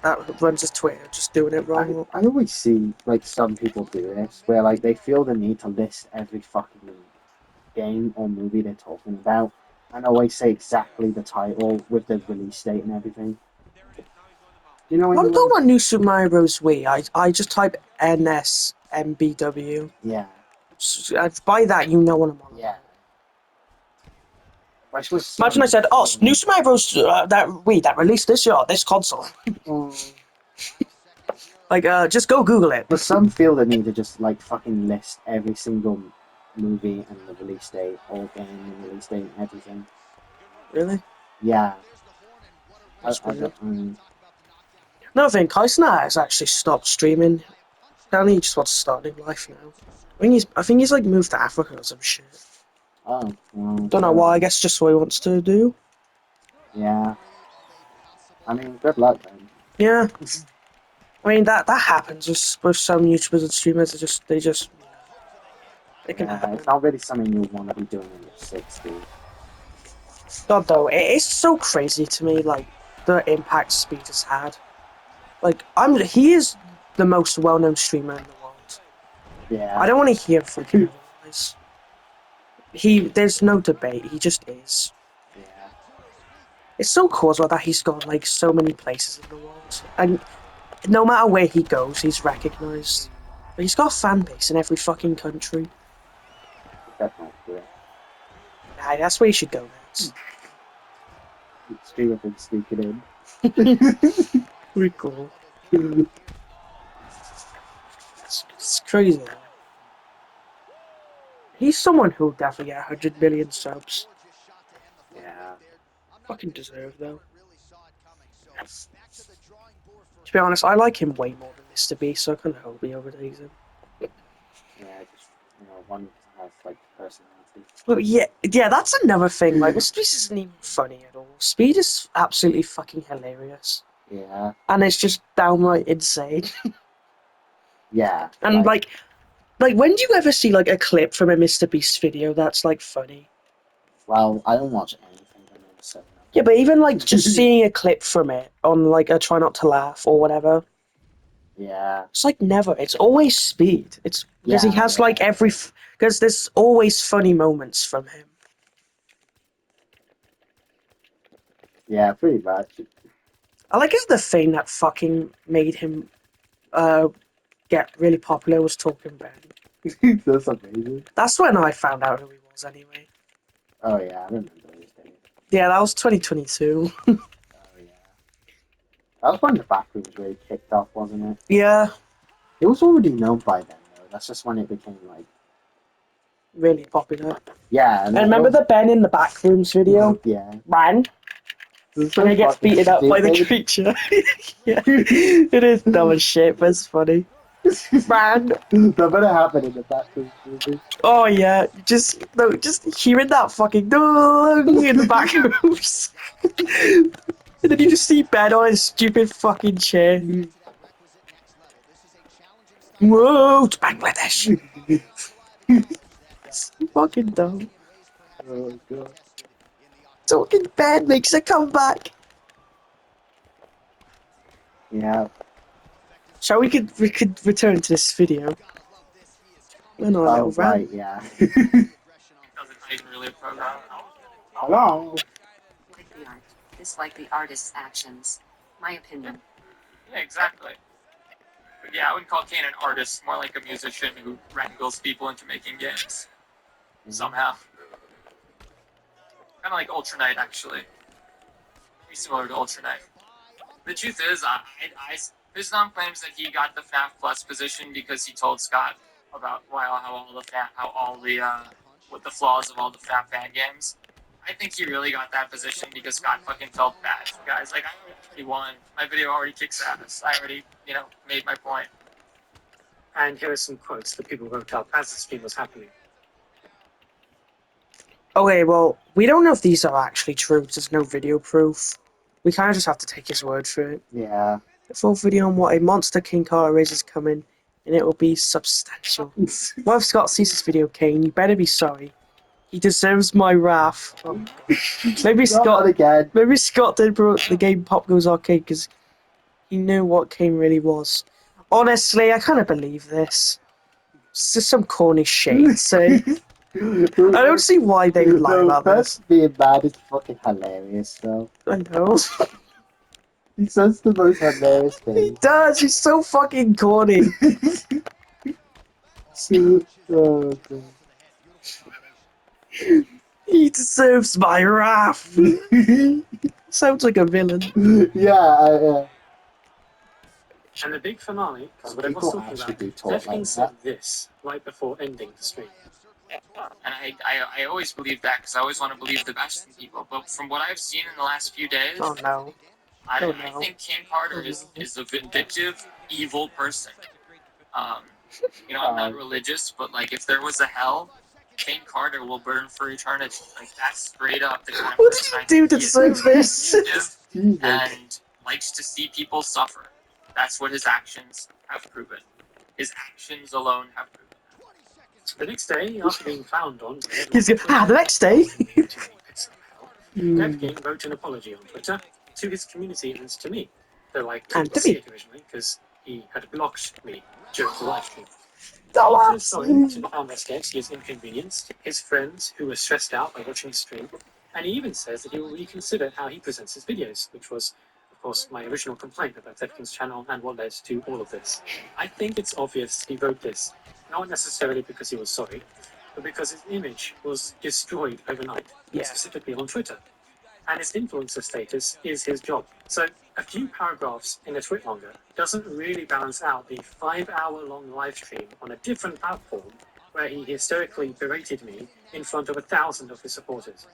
that runs his Twitter just doing it wrong. I always see like some people do this where like they feel the need to list every fucking game or movie they're talking about and always say exactly the title with the release date and everything. Do you know When I'm anyone? talking about New Super Mario Bros. Wii, I just type NS MBW. Yeah. By that, you know what I'm on. Yeah. Which was Imagine I said, "Oh, new Super Mario Bros. That released this year on this console." Like, just go Google it. But some feel the need to just like fucking list every single movie and the release date, or game and release date and everything. Really? Yeah. That's I weird. don't, Another thing, Kaisner has actually stopped streaming. Apparently, he just wants to start a new life now. I think he's like moved to Africa or some shit. oh, well, Don't know why. I guess just what he wants to do. Yeah. I mean, good luck then. Yeah. I mean that happens with some YouTubers and streamers. It can Yeah, happen. it's not really something you want to be doing when you're 60. God though, it's so crazy to me. Like the impact Speed has had. Like he is the most well-known streamer in the world. Yeah. I don't want to hear from him otherwise. There's no debate. He just is. Yeah. It's so cool as well that he's got like so many places in the world, and no matter where he goes, he's recognized. But he's got a fan base in every fucking country. Definitely. Yeah. Nah, that's where you should go next. Streamer been sneaking in. Pretty cool. It's crazy. Man. He's someone who'll definitely get 100 million subs. Yeah. Fucking deserve though. To be honest, I like him way more than Mr. Beast, so I kind of hope he overtakes him. Yeah, just, one has like personality. But yeah, that's another thing. Like, Mr. Beast isn't even funny at all. Speed is absolutely fucking hilarious. Yeah. And it's just downright insane. Yeah. And like when do you ever see like a clip from a Mr. Beast video that's like funny? Well, I don't watch anything on the 7 Up. Yeah, but even like just seeing a clip from it on like a Try Not to Laugh or whatever, Yeah. it's like never. It's always Speed. It's because he Yeah, has yeah. like because there's always funny moments from him. Yeah, pretty much. I like how the thing that fucking made him get really popular was Talking Ben. That's amazing. That's when I found out who he was anyway. Oh yeah, I remember those days. Yeah, that was 2022. Oh yeah. That was when the Backrooms really kicked off, wasn't it? Yeah, It was already known by then though. That's just when it became like really popular. yeah. And remember the Ben in the Backrooms video? Yeah. Man, So and he gets fucking beaten up by the stupid. creature. Yeah, it is dumb as shit, but it's funny. Man, That better happen in the Backrooms movie. oh yeah, just hearing that fucking dong in the Backrooms. And then you just see Ben on his stupid fucking chair. Whoa, it's Bangladesh. It's fucking dumb. Oh god. Talking Ben makes a comeback. Yeah. So we could return to this video. Went on a Oh little rant. right, yeah. Doesn't even really a program. Hello. Like the art. Dislike the artist's actions. My opinion. Yeah, exactly. But yeah, I wouldn't call Kane an artist, more like a musician who wrangles people into making games. Somehow. Kind of like Ultra Knight, actually. Pretty similar to Ultra Knight. The truth is, Biznom claims that he got the FNAF Plus position because he told Scott about what the flaws of all the FNAF fan games. I think he really got that position because Scott fucking felt bad. Guys, like, I already won. My video already kicks ass. I already, made my point. And here are some quotes that people wrote up as the stream was happening. Okay, well, we don't know if these are actually true because there's no video proof. We kind of just have to take his word for it. Yeah. A full video on what a monster King Carter is coming, and it will be substantial. What if Scott sees this video, Kane? You better be sorry. He deserves my wrath. Oh, maybe Not Scott. again. Maybe Scott did brought the game Pop Goes Arcade because he knew what Kane really was. Honestly, I kind of believe this. It's just some corny shit he'd say. I don't see why they would lie about this. First being mad is fucking hilarious though. I know. He says the most hilarious He thing. does. He's so fucking corny. Oh, God. He deserves my wrath. Sounds like a villain. Yeah. And the big finale, because what People everyone's talking actually about, do talk like Defkin said this right before ending the stream. And I always believe that because I always want to believe the best in people. But from what I've seen in the last few days, Oh no. I Oh, I no. think King Carter is a vindictive, evil person. You know, I'm not religious, but like if there was a hell, King Carter will burn for eternity. Like that's straight up the kind of What person I did you think do to he is. deserve this? Vindictive Jesus. and likes to see people suffer. That's what his actions have proven. His actions alone have proven. The next day, after being found on, He's go, the next day. Defkin wrote an apology on Twitter to his community and to me, though I couldn't And to see me. it originally because he had blocked me during the live stream. Oh, After sorry to the Farmers guests he has inconvenienced his friends who were stressed out by watching the stream, and he even says that he will reconsider how he presents his videos, which was, of course, my original complaint about Defkin's channel and what led to all of this. I think it's obvious he wrote this, not necessarily because he was sorry, but because his image was destroyed overnight, Yeah. specifically on Twitter. And his influencer status is his job. So a few paragraphs in a tweet longer doesn't really balance out the 5-hour-long live stream on a different platform where he hysterically berated me in front of 1,000 of his supporters.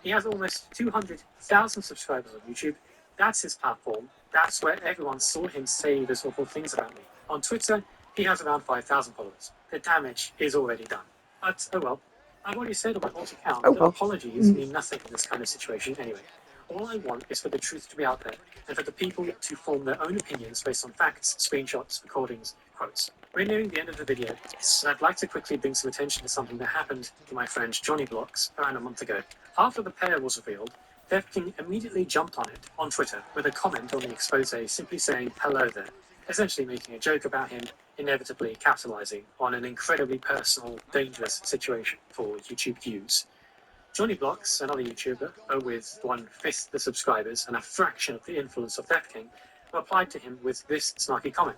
He has almost 200,000 subscribers on YouTube. That's his platform. That's where everyone saw him say those awful things about me. On Twitter, he has around 5,000 followers. The damage is already done. But oh well. I've already said on my alt account Oh, that well. apologies mean nothing in this kind of situation anyway. All I want is for the truth to be out there and for the people to form their own opinions based on facts, screenshots, recordings, quotes. We're nearing the end of the video, and I'd like to quickly bring some attention to something that happened to my friend Johnny Blocks around a month ago. After the pair was revealed, Defkin immediately jumped on it on Twitter with a comment on the expose simply saying hello there, essentially making a joke about him inevitably capitalizing on an incredibly personal, dangerous situation for YouTube views. Johnny Blocks, another YouTuber, with 1/5 the subscribers and a fraction of the influence of Theft King, replied to him with this snarky comment.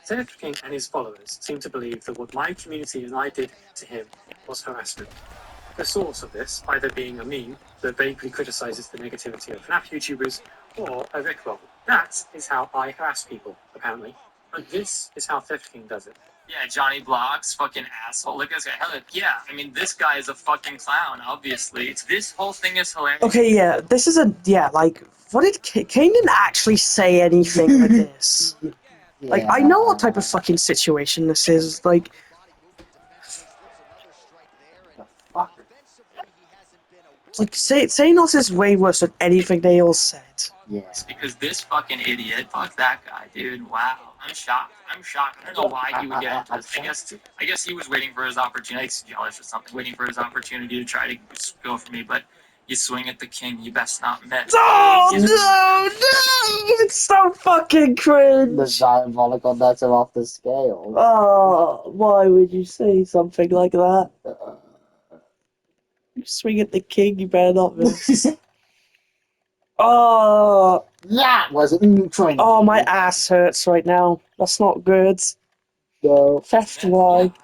Theft King and his followers seem to believe that what my community and I did to him was harassment. The source of this either being a meme that vaguely criticizes the negativity of FNAF YouTubers or a Rickroll. That is how I harass people, apparently. But this is how Theft King does it. Yeah, Johnny Blocks, fucking asshole. Look at this guy. Hell, yeah, I mean, this guy is a fucking clown, obviously. This whole thing is hilarious. Okay, yeah, this is a like. What did Kane didn't actually say anything with this? Like, I know what type of fucking situation this is. Like, The fuck? saying this is way worse than anything they all said. Yeah. Because this fucking idiot, fuck that guy, dude. Wow, I'm shocked. I'm shocked. I don't know why he would get into this. I guess he was waiting for his opportunity. He's jealous or something, waiting for his opportunity to try to go for me. But you swing at the king, you best not miss. Oh no! It's so fucking The cringe. diabolical nuts are off the scale. Oh, why would you say something like that? You swing at the king, you better not miss. Oh, That was cringy. oh, my ass hurts right now. That's not good. No. Theft Yeah, why? I think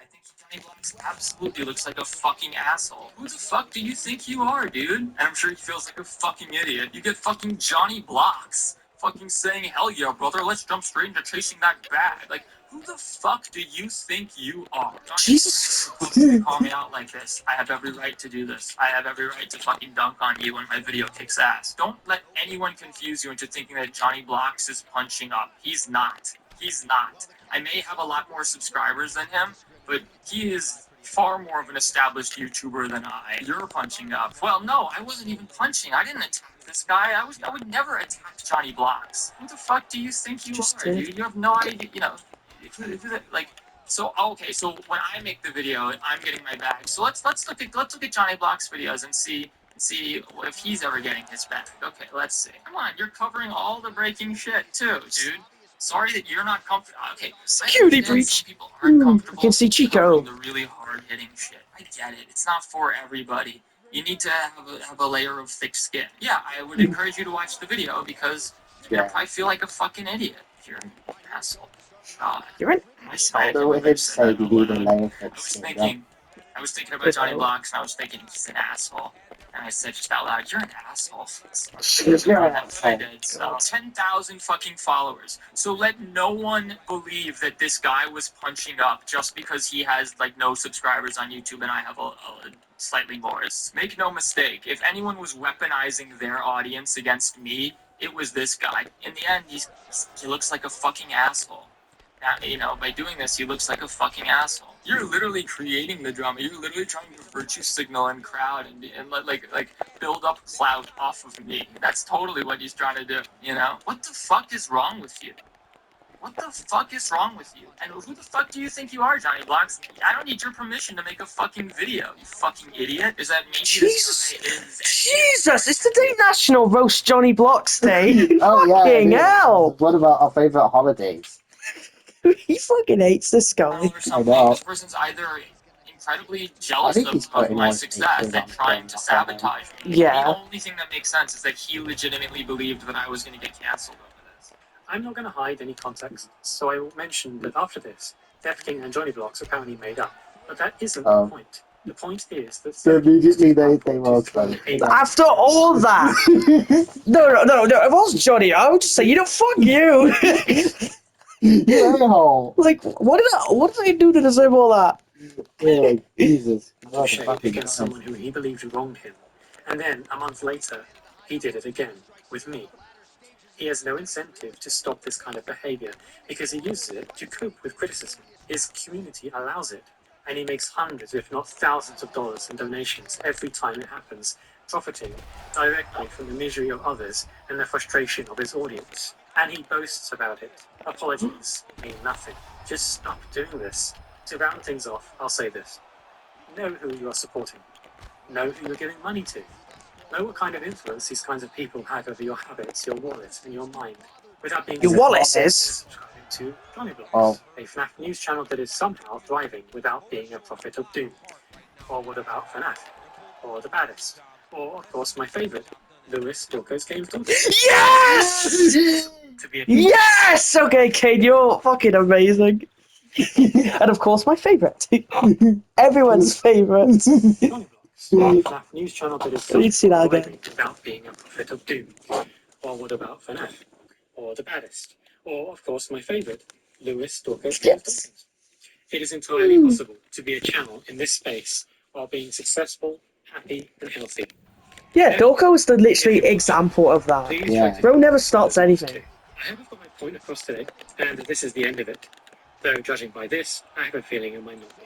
Johnny Blocks absolutely looks like a fucking asshole. Who the fuck do you think you are, dude? And I'm sure he feels like a fucking idiot. You get fucking Johnny Blocks fucking saying, hell yeah, brother, let's jump straight into chasing that bag. Like, who the fuck do you think you are? Johnny, Jesus. you call me out like this. I have every right to do this. I have every right to fucking dunk on you when my video kicks ass. Don't let anyone confuse you into thinking that Johnny Blocks is punching up. He's not. He's not. I may have a lot more subscribers than him, but he is far more of an established YouTuber than I. You're punching up. Well, no, I wasn't even punching. I didn't attack this guy. I would never attack Johnny Blocks. Who the fuck do you think you Just are, did. dude? You have no idea. You know, like. So okay, so when I make the video, I'm getting my bag. So let's look at Johnny Blocks videos and see if he's ever getting his bag. Okay, let's see. Come on, you're covering all the breaking shit too, dude. Sorry that you're not comfortable. Okay, Security I understand breach. Some people aren't I comfortable can see Chico. covering the really hard hitting shit. I get it. It's not for everybody. You need to have a layer of thick skin. Yeah, I would encourage you to watch the video because you're gonna probably feel like a fucking idiot if you're an asshole. God. You're an I asshole. So with him saying you need a layer I fix was syndrome. thinking about Johnny Blocks, and I was thinking he's an asshole. And I said just out loud, "You're an asshole." You're an asshole. I did. So 10,000 fucking followers. So let no one believe that this guy was punching up just because he has like no subscribers on YouTube and I have a slightly more. Make no mistake, if anyone was weaponizing their audience against me, it was this guy. In the end, he looks like a fucking asshole. Now, by doing this, he looks like a fucking asshole. You're literally creating the drama. You're literally trying to virtue signal and crowd and like build up clout off of me. That's totally what he's trying to do. What the fuck is wrong with you? What the fuck is wrong with you? And who the fuck do you think you are, Johnny Blocks? I don't need your permission to make a fucking video, you fucking idiot. Is that maybe Jesus. this guy is... Jesus, it's today National Roast Johnny Blocks Day. Oh yeah. Fucking it is. hell. What about our favourite holidays? He fucking hates this guy. Or something. know. This person's either incredibly jealous think he's of putting my on success pictures and on trying to film, sabotage me. Yeah. The only thing that makes sense is that he legitimately believed that I was going to get cancelled over this. I'm not going to hide any context, so I will mention that after this, Death King and Johnny Blocks apparently made up. But that isn't Oh. the point. The point is that So immediately they to were throw close. hate After all that. No. If I was Johnny, I would just say, fuck you. You a-hole. Like, what did I do to deserve all that? Yeah, Jesus. shade Motherfucking against Christ. someone who he believed wronged him. And then, a month later, he did it again, with me. He has no incentive to stop this kind of behavior because he uses it to cope with criticism. His community allows it, and he makes hundreds, if not thousands of dollars in donations every time it happens, profiting directly from the misery of others and the frustration of his audience. And he boasts about it. Apologies mean nothing. Just stop doing this. To round things off, I'll say this. Know who you are supporting. Know who you're giving money to. Know what kind of influence these kinds of people have over your habits, your wallet, and your mind. Without being Your said, wallet is? subscribing to Johnny Blocks, Oh. a FNAF news channel that is somehow thriving without being a prophet of doom. Or what about FNAF? Or The Baddest? Or, of course, my favourite, Lewis Stalker's Games Daughter. Yes! To be a Yes! Okay, Kane, you're fucking amazing. And of course, my favourite. Everyone's favourite. Johnny Blocks, a FNAF news channel that is I need to see that somehow again. thriving without being a prophet of doom. Or what about FNAF? Or The Baddest? Or, of course, my favourite, Lewis Stalker's Games Yes. Daughters. It is entirely possible to be a channel in this space while being successful, happy, and healthy. Yeah, Dorko is the literally example of that. Please Yeah. try to Bro do never what stops you want anything. to. I hope I've got my point across today, and this is the end of it. Though, judging by this, I have a feeling it might not be.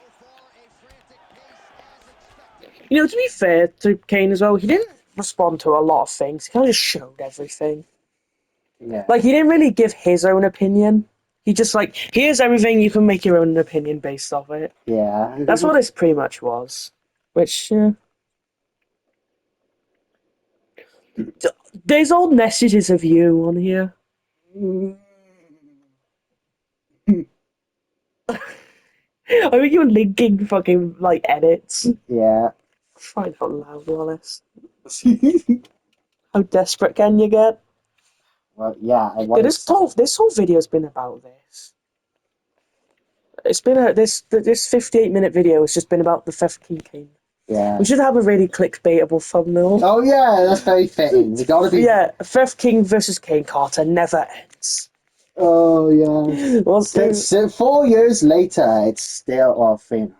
To be fair to Kane as well, he didn't respond to a lot of things. He kind of just showed everything. Yeah. Like, he didn't really give his own opinion. He just, here's everything, you can make your own opinion based off it. Yeah. That's what this pretty much was. Which, there's old messages of you on here. I think you're linking fucking, edits. Yeah. Find out loud, Wallace. How desperate can you get? Well, yeah. I Yeah, want this whole video's been about this. It's been this 58-minute video has just been about the Theft King. Yeah. We should have a really clickbaitable thumbnail. Oh yeah, that's very fitting. We gotta be. Yeah, Theft King versus Kane Carter never ends. Oh yeah. We'll do. 4 years later, it's still 3.5.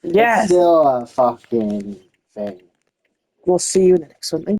Yes. It's still a fucking thing. We'll see you in the next one.